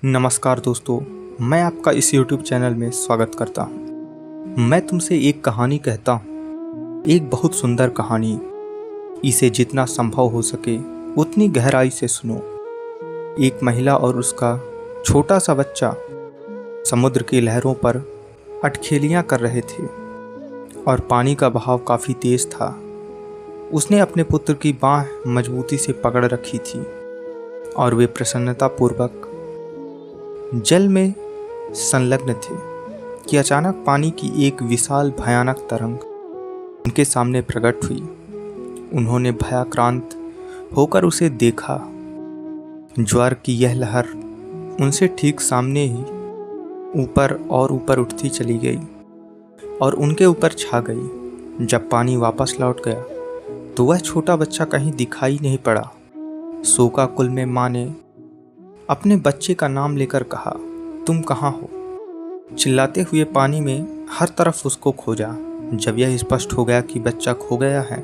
नमस्कार दोस्तों, मैं आपका इस YouTube चैनल में स्वागत करता हूँ। मैं तुमसे एक कहानी कहता हूँ, एक बहुत सुंदर कहानी। इसे जितना संभव हो सके उतनी गहराई से सुनो। एक महिला और उसका छोटा सा बच्चा समुद्र की लहरों पर अटखेलियाँ कर रहे थे और पानी का बहाव काफ़ी तेज था। उसने अपने पुत्र की बाँह मजबूती से पकड़ रखी थी और वे प्रसन्नतापूर्वक जल में संलग्न थे कि अचानक पानी की एक विशाल भयानक तरंग उनके सामने प्रकट हुई। उन्होंने भयाक्रांत होकर उसे देखा। ज्वार की यह लहर उनसे ठीक सामने ही ऊपर और ऊपर उठती चली गई और उनके ऊपर छा गई। जब पानी वापस लौट गया तो वह छोटा बच्चा कहीं दिखाई नहीं पड़ा। शोकाकुल में माँ ने अपने बच्चे का नाम लेकर कहा, तुम कहाँ हो? चिल्लाते हुए पानी में हर तरफ उसको खोजा। जब यह स्पष्ट हो गया कि बच्चा खो गया है,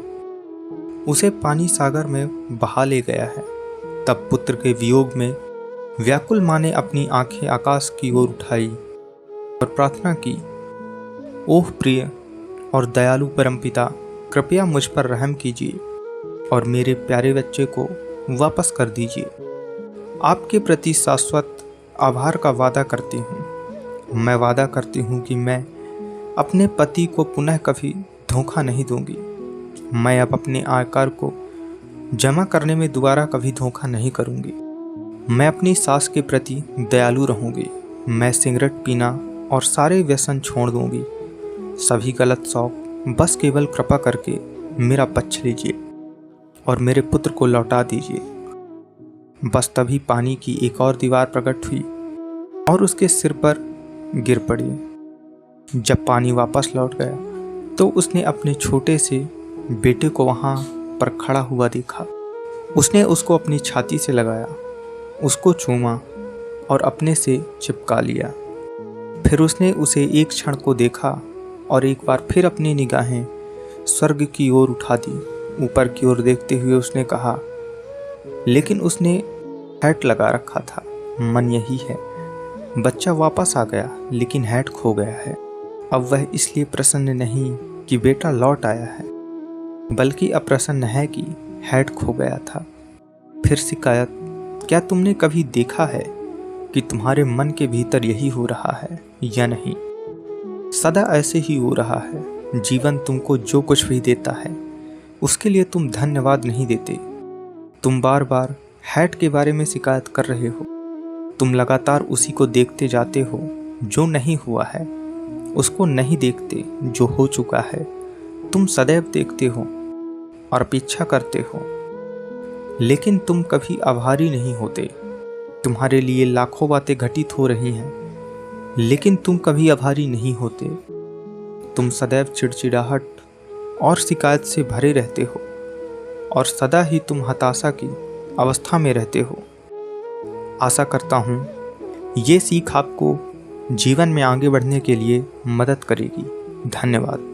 उसे पानी सागर में बहा ले गया है। तब पुत्र के वियोग में व्याकुल माँ ने अपनी आंखें आकाश की ओर उठाई और प्रार्थना की, ओह प्रिय और दयालु परमपिता, कृपया मुझ पर रहम कीजिए और मेरे प्यारे बच्चे को वापस कर दीजिए। आपके प्रति शाश्वत आभार का वादा करती हूँ। मैं वादा करती हूँ कि मैं अपने पति को पुनः कभी धोखा नहीं दूंगी। मैं अब अपने आयकर को जमा करने में दोबारा कभी धोखा नहीं करूँगी। मैं अपनी सास के प्रति दयालु रहूँगी। मैं सिगरेट पीना और सारे व्यसन छोड़ दूँगी। सभी गलत शौक बस केवल कृपा करके मेरा पक्ष लीजिए और मेरे पुत्र को लौटा दीजिए। बस तभी पानी की एक और दीवार प्रकट हुई और उसके सिर पर गिर पड़ी। जब पानी वापस लौट गया तो उसने अपने छोटे से बेटे को वहाँ पर खड़ा हुआ देखा। उसने उसको अपनी छाती से लगाया, उसको चूमा और अपने से चिपका लिया। फिर उसने उसे एक क्षण को देखा और एक बार फिर अपनी निगाहें स्वर्ग की ओर उठा दी। ऊपर की ओर देखते हुए उसने कहा, लेकिन उसने हैट लगा रखा था। मन यही है, बच्चा वापस आ गया लेकिन हैट खो गया है। अब वह इसलिए प्रसन्न नहीं कि बेटा लौट आया है, बल्कि अप्रसन्न है कि हैट खो गया था। फिर शिकायत, क्या तुमने कभी देखा है कि तुम्हारे मन के भीतर यही हो रहा है या नहीं? सदा ऐसे ही हो रहा है। जीवन तुमको जो कुछ भी देता है उसके लिए तुम धन्यवाद नहीं देते। तुम बार बार हैट के बारे में शिकायत कर रहे हो। तुम लगातार उसी को देखते जाते हो जो नहीं हुआ है, उसको नहीं देखते जो हो चुका है। तुम सदैव देखते हो और अपेक्षा करते हो, लेकिन तुम कभी आभारी नहीं होते। तुम्हारे लिए लाखों बातें घटित हो रही हैं, लेकिन तुम कभी आभारी नहीं होते। तुम सदैव चिड़चिड़ाहट और शिकायत से भरे रहते हो और सदा ही तुम हताशा की अवस्था में रहते हो। आशा करता हूँ ये सीख आपको जीवन में आगे बढ़ने के लिए मदद करेगी। धन्यवाद।